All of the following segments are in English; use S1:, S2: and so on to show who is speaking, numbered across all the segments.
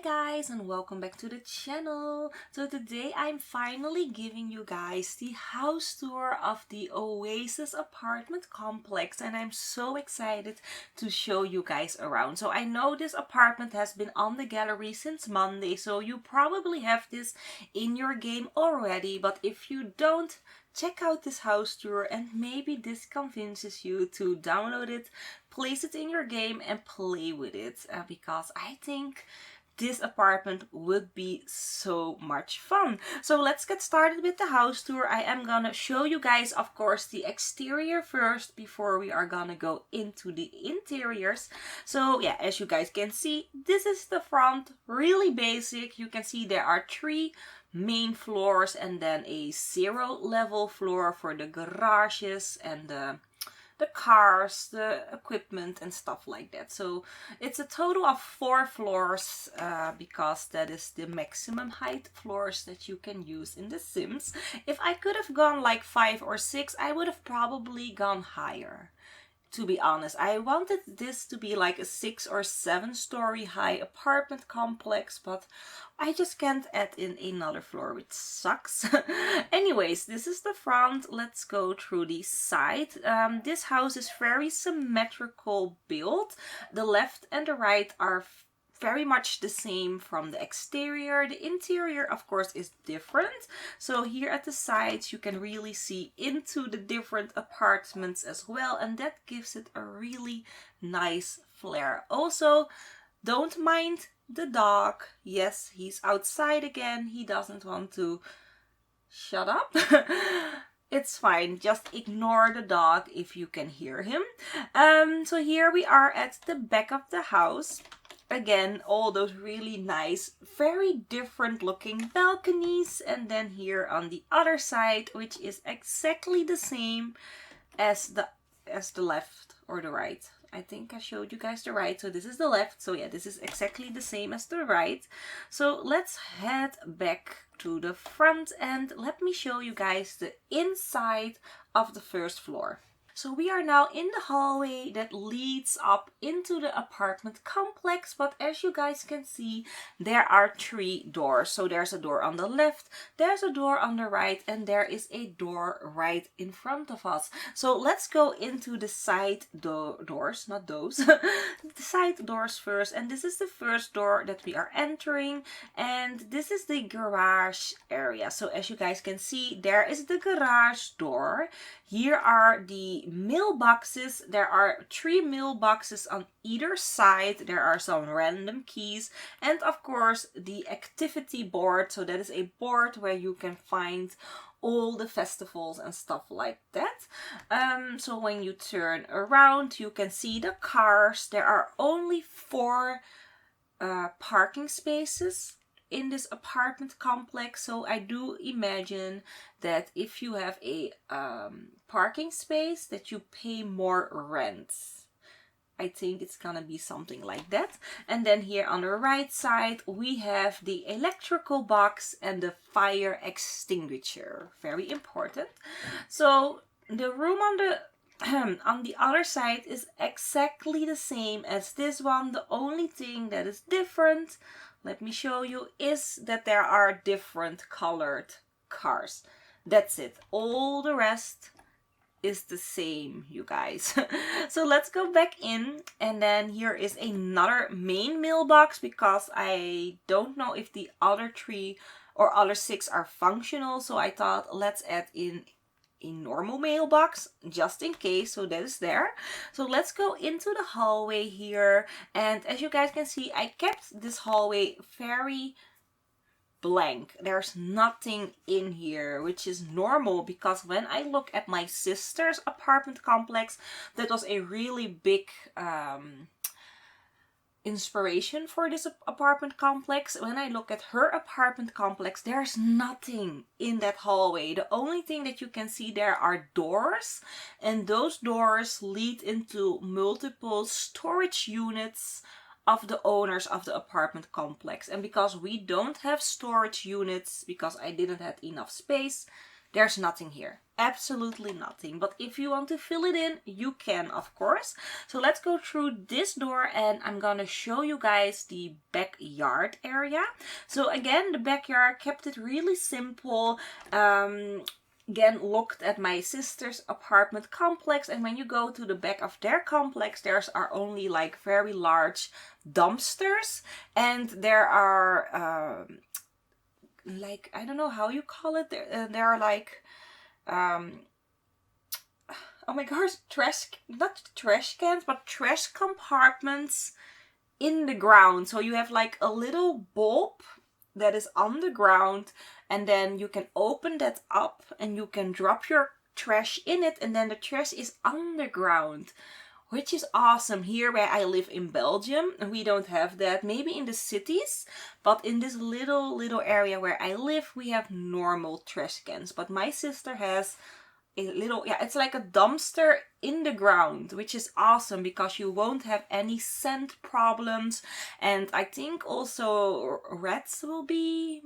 S1: guys, and welcome back to the channel. So today I'm finally giving you guys the house tour of the Oasis apartment complex, and I'm so excited to show you guys around. So I know this apartment has been on the gallery since Monday, so you probably have this in your game already, but if you don't, check out this house tour and maybe this convinces you to download it, place it in your game and play with it, because I think this apartment would be so much fun. So let's get started with the house tour. I am gonna show you guys, of course, the exterior first before we are gonna go into the interiors. So yeah, as you guys can see, this is the front, really basic. You can see there are 3 main floors and then a 0 level floor for the garages and the cars, the equipment and stuff like that. So it's a total of 4 floors because that is the maximum height floors that you can use in The Sims. If I could have gone like 5 or 6, I would have probably gone higher. To be honest, I wanted this to be like a 6 or 7 story high apartment complex, but I just can't add in another floor, which sucks. Anyways, this is the front. Let's go through the side. This house is very symmetrical built. The left and the right are very much the same from the exterior. The interior, of course, is different. So here at the sides you can really see into the different apartments as well, and that gives it a really nice flair. Also, don't mind the dog. Yes, he's outside again. He doesn't want to shut up. It's fine, just ignore the dog if you can hear him. So here we are at the back of the house. Again, all those really nice, very different looking balconies. And then here on the other side, which is exactly the same as the left or the right. I think I showed you guys the right, so this is the left. So yeah, this is exactly the same as the right. So let's head back to the front and let me show you guys the inside of the first floor. So we are now in the hallway that leads up into the apartment complex, but as you guys can see, there are 3 doors. So there's a door on the left, there's a door on the right, and there is a door right in front of us. So let's go into the side doors, not those, the side doors first. And this is the first door that we are entering, and this is the garage area. So as you guys can see, there is the garage door. Here are the mailboxes. There are 3 mailboxes on either side. There are some random keys and of course the activity board. So that is a board where you can find all the festivals and stuff like that. So when you turn around, you can see the cars. There are only 4 parking spaces in this apartment complex, so I do imagine that if you have a parking space that you pay more rent. I think it's gonna be something like that. And then here on the right side we have the electrical box and the fire extinguisher, very important. So the room on the other side is exactly the same as this one. The only thing that is different, let me show you, is that there are different colored cars. That's it. All the rest is the same, you guys. So let's go back in, and then here is another main mailbox because I don't know if the other 3 or other 6 are functional. So I thought let's add in a normal mailbox just in case. So that is there. So let's go into the hallway here, and as you guys can see, I kept this hallway very blank. There's nothing in here, which is normal because when I look at my sister's apartment complex, that was a really big inspiration for this apartment complex. When I look at her apartment complex, there's nothing in that hallway. The only thing that you can see there are doors, and those doors lead into multiple storage units of the owners of the apartment complex. And because we don't have storage units, because I didn't have enough space, there's nothing here. Absolutely nothing. But if you want to fill it in, you can, of course. So let's go through this door and I'm gonna show you guys the backyard area. So again, the backyard kept it really simple. Again, looked at my sister's apartment complex, and when you go to the back of their complex, there's are only like very large dumpsters, and there are like, I don't know how you call it, there are like oh my gosh, not trash cans, but trash compartments in the ground. So you have like a little bulb that is on the ground, and then you can open that up and you can drop your trash in it, and then the trash is underground, which is awesome. Here where I live in Belgium, we don't have that. Maybe in the cities, but in this little area where I live, we have normal trash cans. But my sister has a little, yeah, it's like a dumpster in the ground, which is awesome because you won't have any scent problems. And I think also rats will be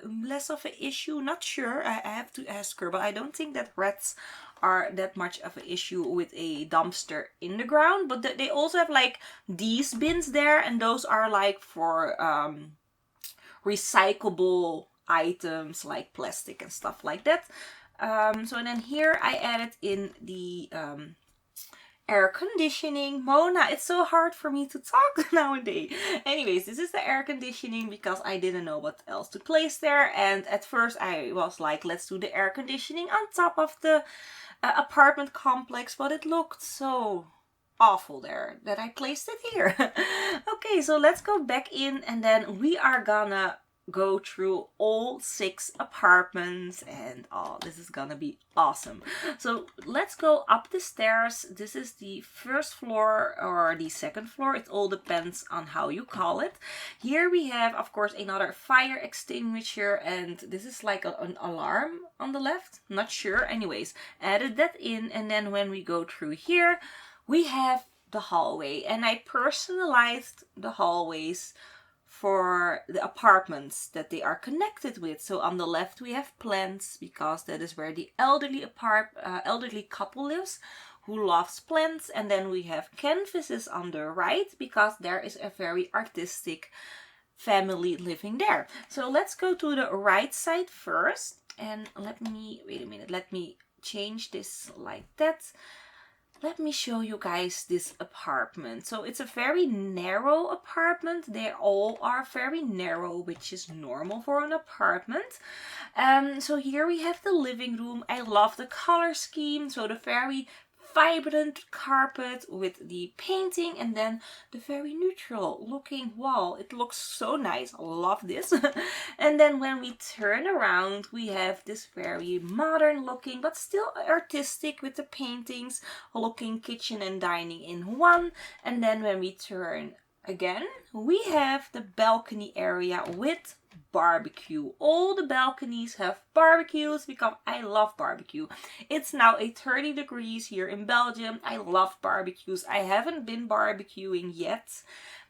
S1: less of an issue. Not sure, I have to ask her, but I don't think that rats are that much of an issue with a dumpster in the ground. But they also have like these bins there, and those are like for recyclable items like plastic and stuff like that. So then here I added in the air conditioning. Mona, it's so hard for me to talk nowadays. Anyways, this is the air conditioning because I didn't know what else to place there. And at first I was like, let's do the air conditioning on top of the apartment complex. But it looked so awful there that I placed it here. Okay, so let's go back in and then we are gonna go through all 6 apartments, and oh, this is gonna be awesome. So let's go up the stairs. This is the first floor or the second floor. It all depends on how you call it. Here we have, of course, another fire extinguisher, and this is like an alarm on the left. Not sure. Anyways, added that in, and then when we go through here, we have the hallway, and I personalized the hallways for the apartments that they are connected with. So on the left we have plants because that is where the elderly couple lives who loves plants, and then we have canvases on the right because there is a very artistic family living there. So let's go to the right side first, and let me change this like that. Let me show you guys this apartment. So it's a very narrow apartment. They all are very narrow, which is normal for an apartment. So here we have the living room. I love the color scheme. So the very vibrant carpet with the painting, and then the very neutral looking wall. It looks so nice. I love this. And then when we turn around, we have this very modern looking but still artistic with the paintings looking kitchen and dining in one. And then when we turn again, we have the balcony area with barbecue. All the balconies have barbecues because I love barbecue. It's now 30 degrees here in Belgium. I love barbecues. I haven't been barbecuing yet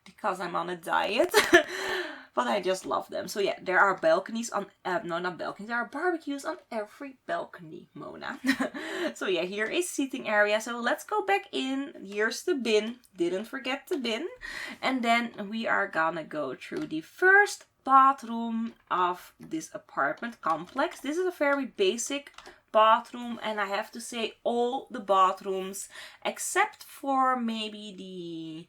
S1: because I'm on a diet, but I just love them. So yeah, there are balconies on, no, not balconies, there are barbecues on every balcony, Mona. So yeah, here is seating area. So let's go back in. Here's the bin. Didn't forget the bin. And then we are gonna go through the first bathroom of this apartment complex. This is a very basic bathroom, and I have to say all the bathrooms except for maybe the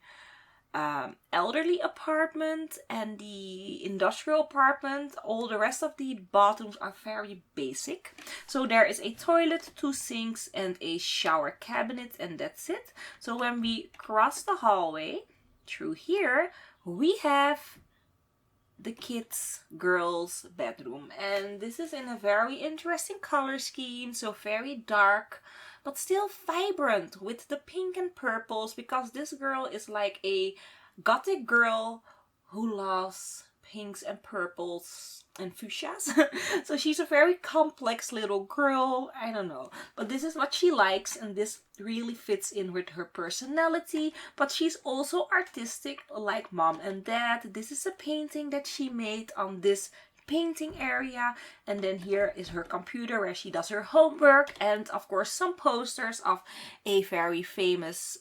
S1: elderly apartment and the industrial apartment, all the rest of the bathrooms are very basic. So there is a toilet, 2 sinks and a shower cabinet, and that's it. So when we cross the hallway through here, we have the kids girls bedroom, and this is in a very interesting color scheme, so very dark but still vibrant with the pink and purples, because this girl is like a gothic girl who loves pinks and purples and fuchsias. So she's a very complex little girl, I don't know, but this is what she likes, and this really fits in with her personality. But she's also artistic like mom and dad. This is a painting that she made on this painting area. And then here is her computer where she does her homework. And of course some posters of a very famous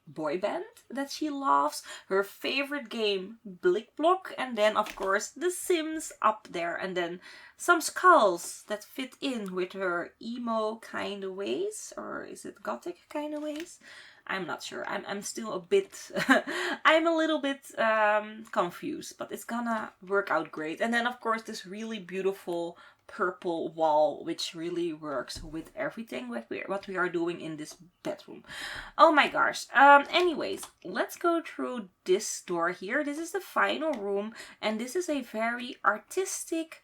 S1: boy band that she loves, her favorite game Blikblok, and then of course the Sims up there, and then some skulls that fit in with her emo kind of ways, or is it gothic kind of ways? I'm not sure. I'm still a bit I'm a little bit confused, but it's gonna work out great. And then of course this really beautiful purple wall, which really works with everything what we are doing in this bedroom. Oh my gosh. Anyways, let's go through this door here. This is the final room, and this is a very artistic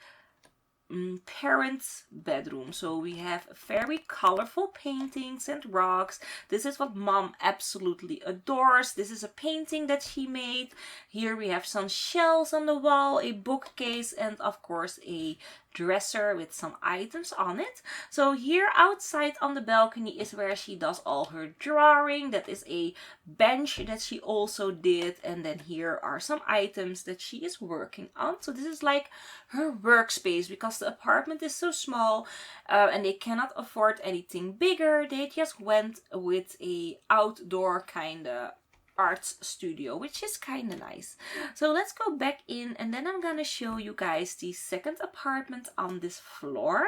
S1: parents' bedroom. So we have very colorful paintings and rocks. This is what mom absolutely adores. This is a painting that she made. Here we have some shelves on the wall, a bookcase, and of course a dresser with some items on it. So here outside on the balcony is where she does all her drawing. That is a bench that she also did, and then here are some items that she is working on. So this is like her workspace, because the apartment is so small and they cannot afford anything bigger. They just went with a outdoor kind of arts studio, which is kind of nice. So let's go back in, and then I'm gonna show you guys the second apartment on this floor.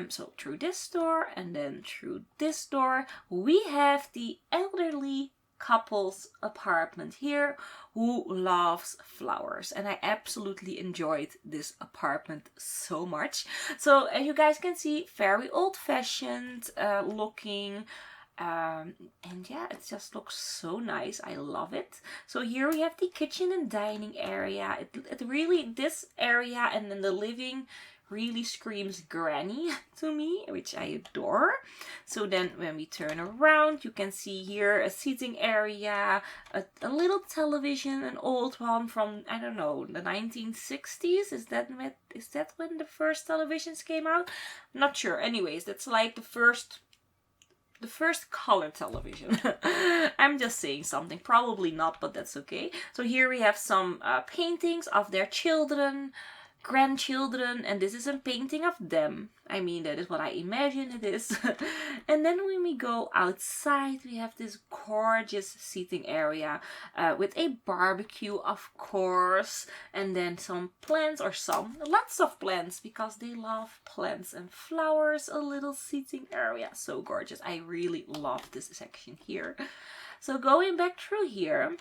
S1: So through this door and then through this door we have the elderly couple's apartment here who loves flowers, and I absolutely enjoyed this apartment so much. So as you guys can see, very old-fashioned looking. And yeah, it just looks so nice. I love it. So here we have the kitchen and dining area. It really, this area and then the living really screams granny to me, which I adore. So then when we turn around, you can see here a seating area, a little television, an old one from, I don't know, the 1960s. Is that when the first televisions came out? I'm not sure. Anyways, that's like the first color television. I'm just saying something, probably not, but that's okay. So here we have some paintings of their children, grandchildren, and this is a painting of them. I mean, that is what I imagine it is. And then when we go outside, we have this gorgeous seating area with a barbecue, of course, and then some plants, or lots of plants, because they love plants and flowers. A little seating area, so gorgeous. I really love this section here. So going back through here,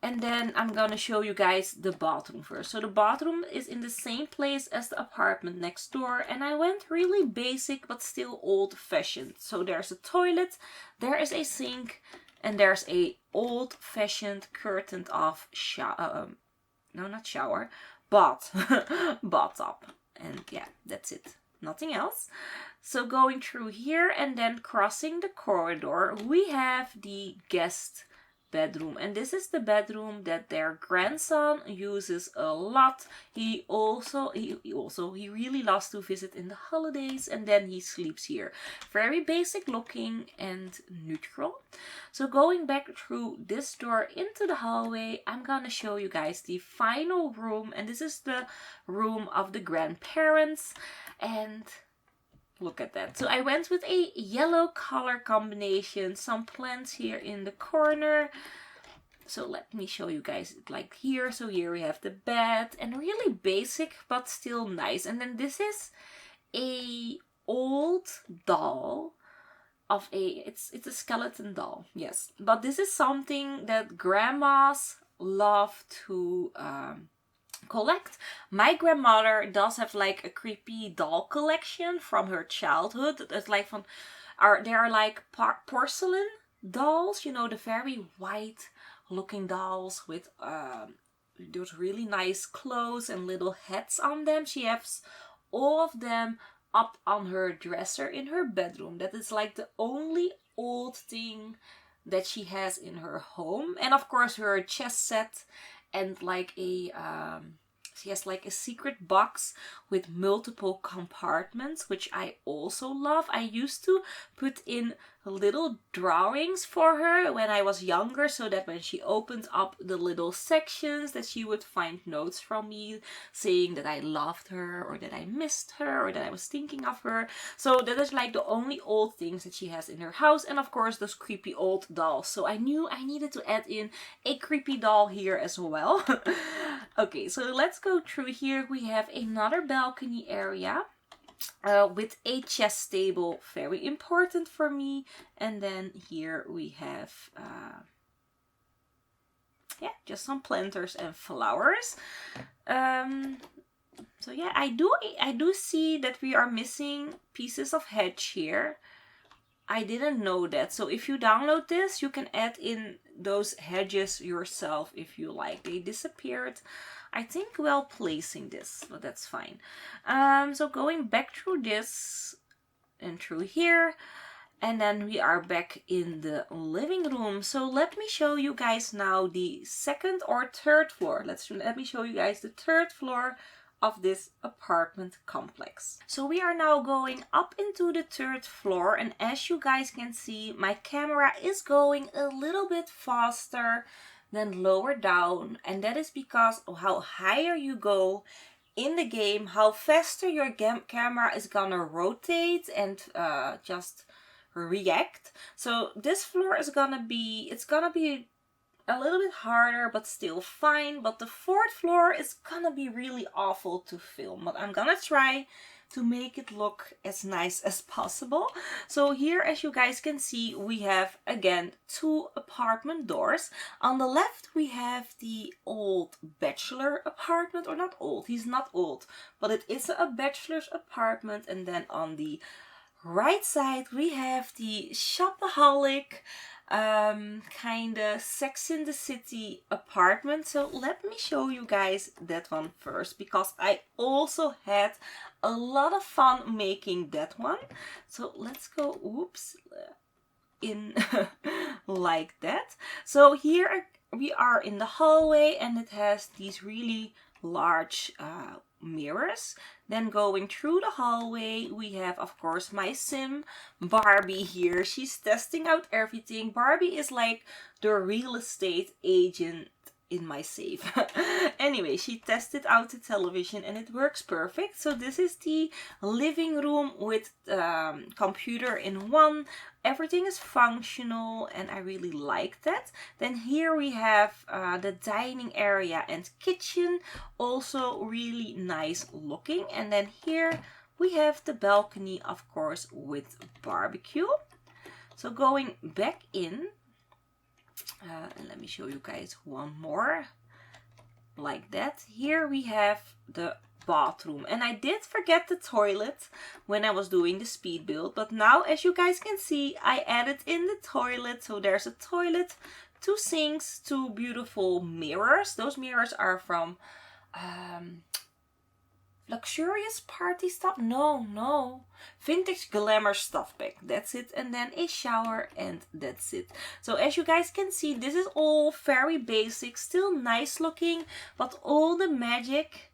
S1: and then I'm gonna show you guys the bathroom first. So the bathroom is in the same place as the apartment next door, and I went really basic but still old-fashioned. So there's a toilet, there is a sink, and there's a old-fashioned curtained off bathtub. And yeah, that's it. Nothing else. So going through here and then crossing the corridor, we have the guest bedroom, and this is the bedroom that their grandson uses a lot. He really loves to visit in the holidays, and then he sleeps here. Very basic looking and neutral. So going back through this door into the hallway, I'm gonna show you guys the final room, and this is the room of the grandparents. And look at that. So I went with a yellow color combination, some plants here in the corner. So let me show you guys like here. So here we have the bed, and really basic but still nice. And then this is a old doll of it's a skeleton doll, yes. But this is something that grandmas love to collect. My grandmother does have like a creepy doll collection from her childhood. It's like they are like porcelain dolls, you know, the very white looking dolls with those really nice clothes and little hats on them. She has all of them up on her dresser in her bedroom. That is like the only old thing that she has in her home. And of course her chess set and like a She has like a secret box with multiple compartments, which I also love. I used to put in little drawings for her when I was younger, so that when she opened up the little sections that she would find notes from me saying that I loved her or that I missed her or that I was thinking of her. So that is like the only old things that she has in her house, and of course those creepy old dolls. So I knew I needed to add in a creepy doll here as well. Okay, so let's go through here. We have another balcony area with a chess table, very important for me. And then here we have yeah, just some planters and flowers. So yeah, I do see that we are missing pieces of hedge here. I didn't know that. So if you download this, you can add in those hedges yourself if you like. They disappeared, I think, while placing this, but that's fine. So going back through this and through here, and then we are back in the living room. So let me show you guys now the second or third floor. Let me show you guys the third floor of this apartment complex. So we are now going up into the third floor, and as you guys can see, my camera is going a little bit faster than lower down, and that is because of how higher you go in the game, how faster your camera is gonna rotate and just react. So this floor is gonna be, it's gonna be a little bit harder, but still fine. But the fourth floor is gonna be really awful to film, but I'm gonna try to make it look as nice as possible. So here, as you guys can see, we have again two apartment doors. On the left we have the old bachelor apartment, or not old, he's not old, but it is a bachelor's apartment. And then on the right side we have the shopaholic kind of Sex in the City apartment. So let me show you guys that one first, because I also had a lot of fun making that one. So let's go, oops, in like that. So here we are in the hallway, and it has these really large mirrors. Then going through the hallway, we have, of course, my sim Barbie here. She's testing out everything. Barbie is like the real estate agent in my safe. Anyway, she tested out the television and it works perfect. So this is the living room with computer in one. Everything is functional and I really like that. Then here we have the dining area and kitchen, also really nice looking. And then here we have the balcony, of course, with barbecue. So going back in, and let me show you guys one more like that. Here we have the bathroom, and I did forget the toilet when I was doing the speed build, but now, as you guys can see, I added in the toilet. So there's a toilet, two sinks, two beautiful mirrors. Those mirrors are from luxurious party stuff, no, vintage glamour stuff pack, that's it. And then a shower, and that's it. So as you guys can see, this is all very basic, still nice looking, but all the magic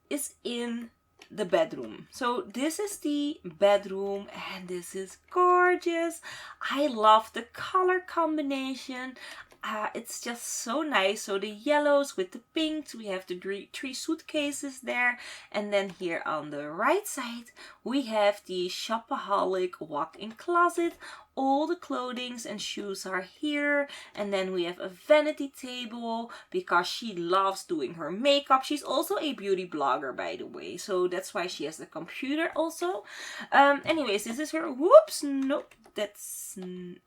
S1: is in the bedroom. So this is the bedroom, and this is gorgeous. I love the color combination. It's just so nice. So the yellows with the pinks, we have the three suitcases there. And then here on the right side, we have the shopaholic walk-in closet. All the clothings and shoes are here. And then we have a vanity table because she loves doing her makeup. She's also a beauty blogger, by the way. So that's why she has the computer also. Anyways, this is her, whoops, nope. That's,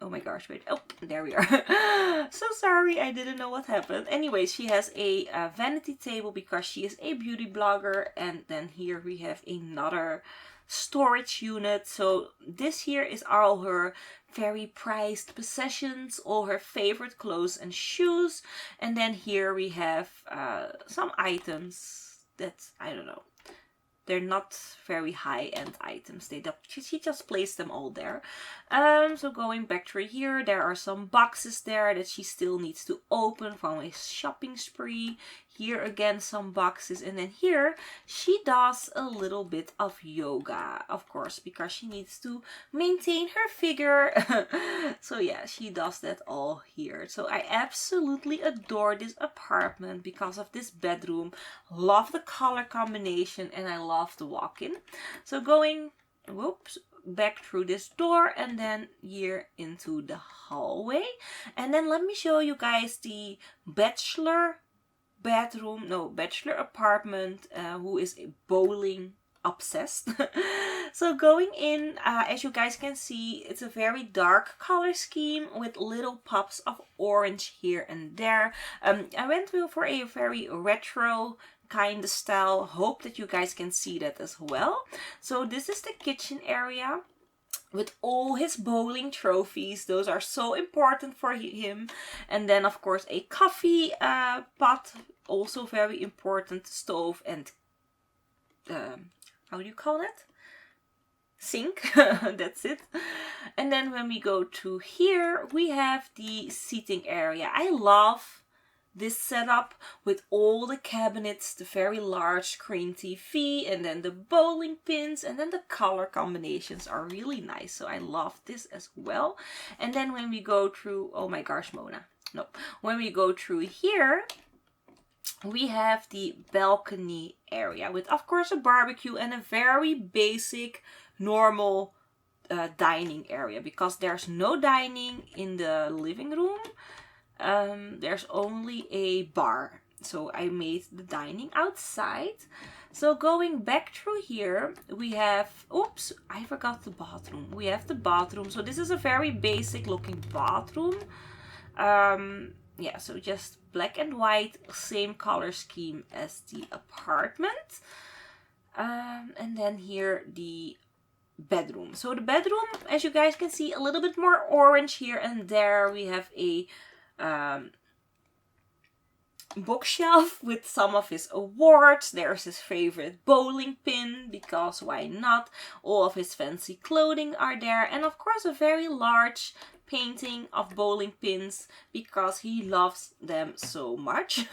S1: oh my gosh, wait, oh, there we are. So sorry, I didn't know what happened. Anyway, she has a vanity table because she is a beauty blogger. And then here we have another storage unit. So this here is all her very prized possessions, all her favorite clothes and shoes. And then here we have some items that, I don't know, they're not very high-end items. She just placed them all there. So going back through here, there are some boxes there that she still needs to open from a shopping spree. here again some boxes, and then here she does a little bit of yoga, of course, because she needs to maintain her figure. So yeah, she does that all here. So I absolutely adore this apartment because of this bedroom. Love the color combination, and I love the walk-in. So going, whoops, back through this door and then here into the hallway. And then let me show you guys the bachelor apartment, who is a bowling obsessed. So going in, as you guys can see, it's a very dark color scheme with little pops of orange here and there. I went for a very retro kind of style. Hope that you guys can see that as well. So this is the kitchen area with all his bowling trophies. Those are so important for him. And then of course a coffee pot, also very important, stove and how do you call it? Sink. That's it. And then when we go to here, we have the seating area. I love this setup with all the cabinets, the very large screen TV, and then the bowling pins, and then the color combinations are really nice. So I love this as well. And then when we go through, oh my gosh, Mona. No. When we go through here, we have the balcony area with, of course, a barbecue and a very basic, normal dining area, because there's no dining in the living room. There's only a bar, so I made the dining outside. So going back through here, we have, oops, I forgot the bathroom. We have the bathroom. So this is a very basic looking bathroom. Yeah, so just black and white, same color scheme as the apartment. And then here the bedroom. So the bedroom, as you guys can see, a little bit more orange here and there. We have a bookshelf with some of his awards. There's his favorite bowling pin, because why not? All of his fancy clothing are there, and of course a very large painting of bowling pins, because he loves them so much.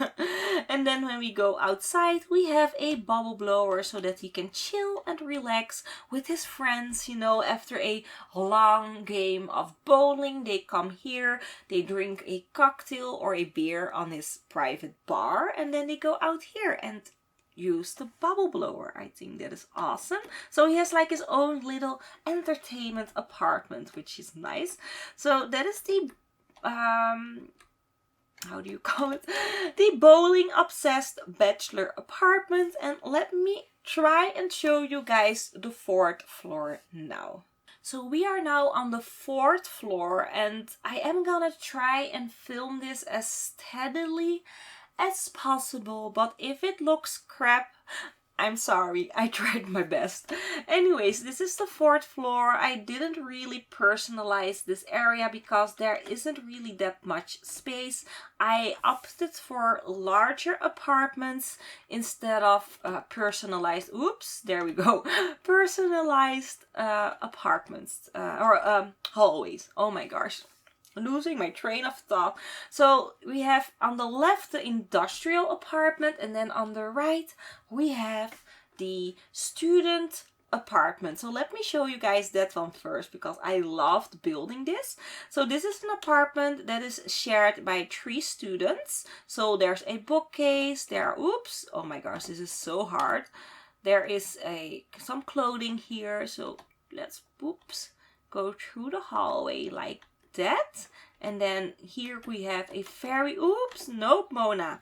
S1: And then when we go outside, we have a bubble blower so that he can chill and relax with his friends. You know, after a long game of bowling, they come here, they drink a cocktail or a beer on his private bar, and then they go out here and use the bubble blower. I think that is awesome. So he has like his own little entertainment apartment, which is nice. So that is the how do you call it? The bowling obsessed bachelor apartment. And let me try and show you guys the 4th floor now. So we are now on the 4th floor, and I am gonna try and film this as steadily as possible, but if it looks crap, I'm sorry, I tried my best. Anyways, this is the 4th floor. I didn't really personalize this area because there isn't really that much space. I opted for larger apartments instead of personalized, oops, there we go, personalized apartments or hallways. Oh my gosh. Losing my train of thought. So we have on the left the industrial apartment, and then on the right we have the student apartment. So let me show you guys that one first, because I loved building this. So this is an apartment that is shared by 3 students. So there's a bookcase there. Oops, oh my gosh, this is so hard. There is some clothing here. So let's, oops, go through the hallway like that. And then here we have a very, oops, nope, Mona,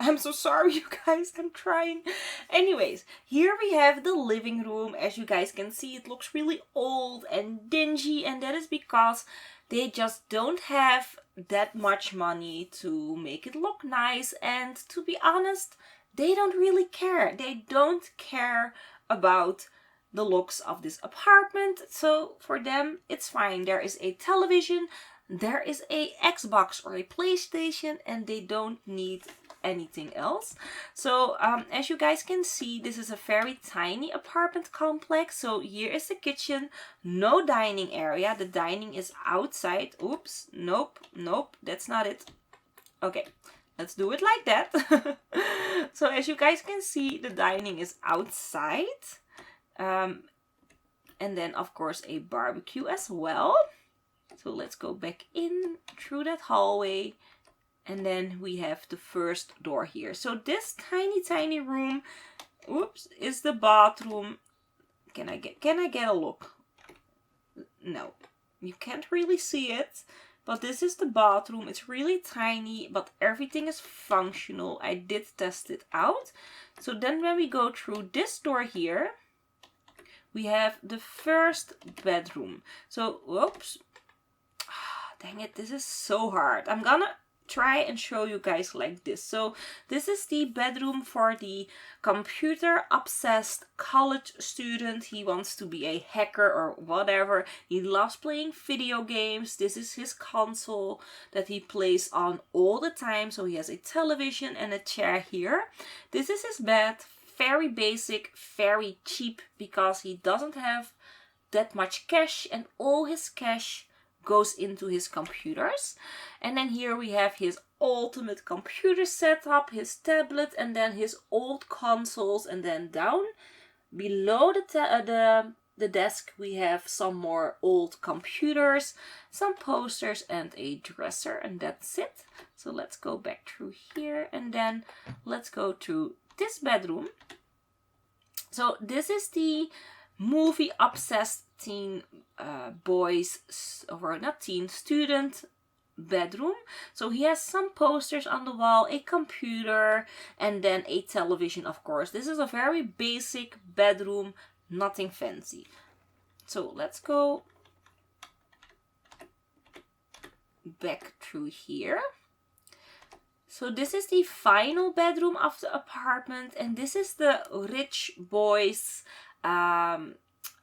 S1: I'm so sorry, you guys, I'm trying. Anyways, here we have the living room. As you guys can see, it looks really old and dingy, and that is because they just don't have that much money to make it look nice. And to be honest, they don't really care. They don't care about the looks of this apartment, so for them it's fine. There is a television, there is a Xbox or a PlayStation, and they don't need anything else. So as you guys can see, this is a very tiny apartment complex. So here is the kitchen, no dining area. The dining is outside. Oops, nope, that's not it. Okay, let's do it like that. So as you guys can see, the dining is outside. And then of course a barbecue as well. So let's go back in through that hallway. And then we have the first door here. So this tiny room, oops, is the bathroom. Can I get a look? No, you can't really see it. But this is the bathroom. It's really tiny, but everything is functional. I did test it out. So then when we go through this door here, we have the first bedroom. So, whoops. Dang it, this is so hard. I'm gonna try and show you guys like this. So this is the bedroom for the computer obsessed college student. He wants to be a hacker or whatever. He loves playing video games. This is his console that he plays on all the time. So he has a television and a chair here. This is his bed. Very basic, very cheap, because he doesn't have that much cash, and all his cash goes into his computers. And then here we have his ultimate computer setup, his tablet, and then his old consoles. And then down below the desk we have some more old computers, some posters, and a dresser, and that's it. So let's go back through here, and then let's go to this bedroom. So this is the movie obsessed teen boys, or not teen, student bedroom. So he has some posters on the wall, a computer, and then a television, of course. This is a very basic bedroom, nothing fancy. So let's go back through here. So this is the final bedroom of the apartment, and this is the rich boy's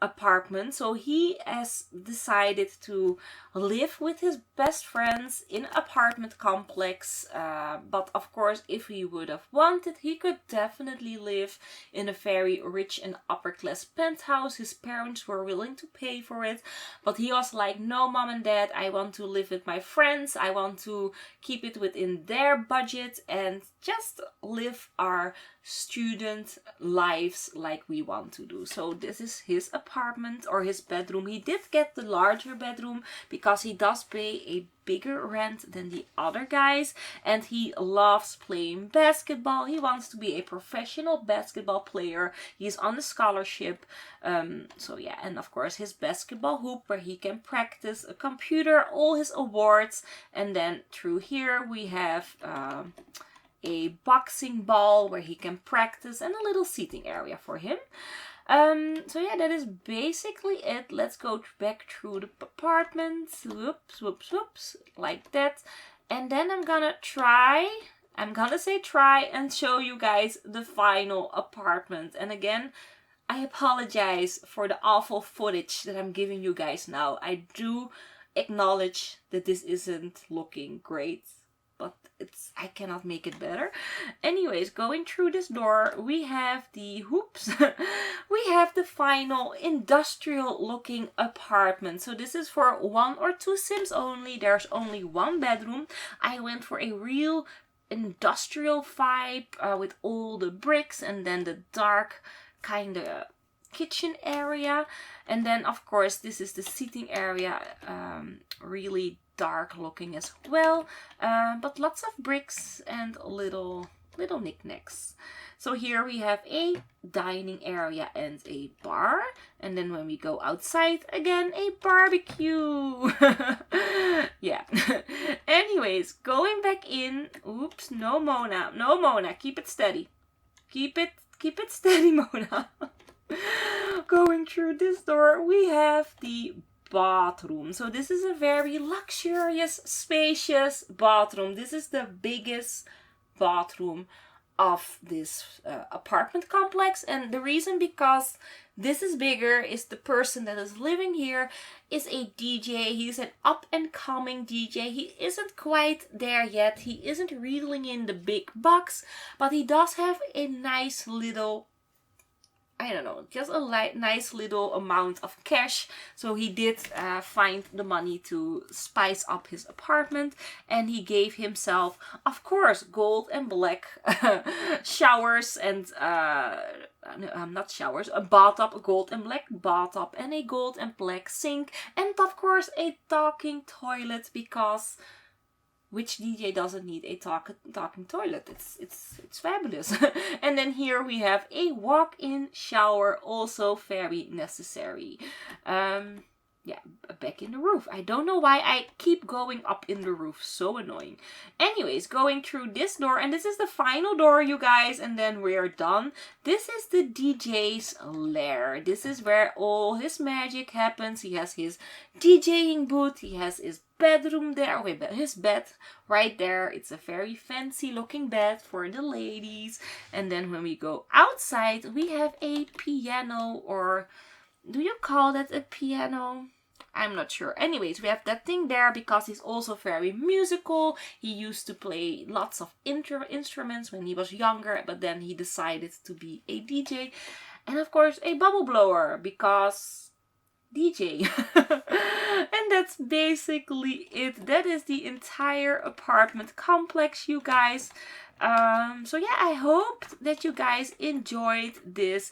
S1: apartment. So he has decided to live with his best friends in an apartment complex, but of course if he would have wanted, he could definitely live in a very rich and upper class penthouse. His parents were willing to pay for it, but he was like, no, mom and dad, I want to live with my friends. I want to keep it within their budget and just live our student lives like we want to do. So this is his apartment, or his bedroom. He did get the larger bedroom because he does pay a bigger rent than the other guys, and he loves playing basketball. He wants to be a professional basketball player. He's on a scholarship. So yeah, and of course his basketball hoop where he can practice, a computer, all his awards, and then through here we have a boxing ball where he can practice, and a little seating area for him. So yeah, that is basically it. Let's go back through the apartment. Whoops, whoops, whoops, like that. And then I'm gonna say try and show you guys the final apartment. And again, I apologize for the awful footage that I'm giving you guys now. I do acknowledge that this isn't looking great, but I cannot make it better. Anyways, going through this door, we have the we have the final industrial looking apartment. So this is for 1 or 2 Sims only. There's only 1 bedroom. I went for a real industrial vibe with all the bricks, and then the dark kind of kitchen area, and then of course this is the seating area, really dark looking as well, but lots of bricks and little knickknacks. So here we have a dining area and a bar, and then when we go outside, again a barbecue. Yeah. Anyways, going back in. Oops, no Mona, keep it steady, keep it steady, Mona. Going through this door, we have the bathroom. So this is a very luxurious, spacious bathroom. This is the biggest bathroom of this apartment complex, and the reason because this is bigger is the person that is living here is a DJ. He's an up and coming DJ. He isn't quite there yet. He isn't reeling in the big bucks, but he does have a nice little, I don't know, just a nice little amount of cash. So he did find the money to spice up his apartment, and he gave himself, of course, gold and black showers and not showers, a bathtub, a gold and black bathtub, and a gold and black sink, and of course a talking toilet, because which DJ doesn't need a talking toilet? It's fabulous. And then here we have a walk-in shower, also very necessary. Yeah, back in the roof. I don't know why I keep going up in the roof. So annoying. Anyways, going through this door, and this is the final door, you guys, and then we're done. This is the DJ's lair. This is where all his magic happens. He has his DJing booth. He has his bedroom there. Okay, his bed right there. It's a very fancy looking bed for the ladies. And then when we go outside, we have a piano, or do you call that a piano? I'm not sure. Anyways, we have that thing there because he's also very musical. He used to play lots of instruments when he was younger, but then he decided to be a DJ. And of course, a bubble blower because DJ. And that's basically it. That is the entire apartment complex, you guys. So yeah, I hope that you guys enjoyed this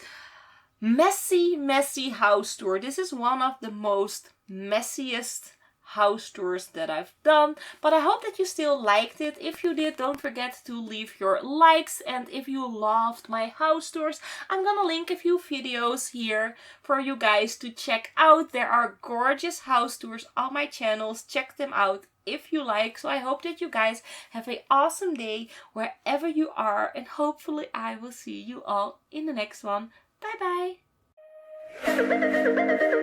S1: messy house tour. This is one of the most messiest house tours that I've done, but I hope that you still liked it. If you did, don't forget to leave your likes, and if you loved my house tours, I'm gonna link a few videos here for you guys to check out. There are gorgeous house tours on my channels. Check them out if you like. So I hope that you guys have an awesome day wherever you are, and hopefully I will see you all in the next one. Bye bye.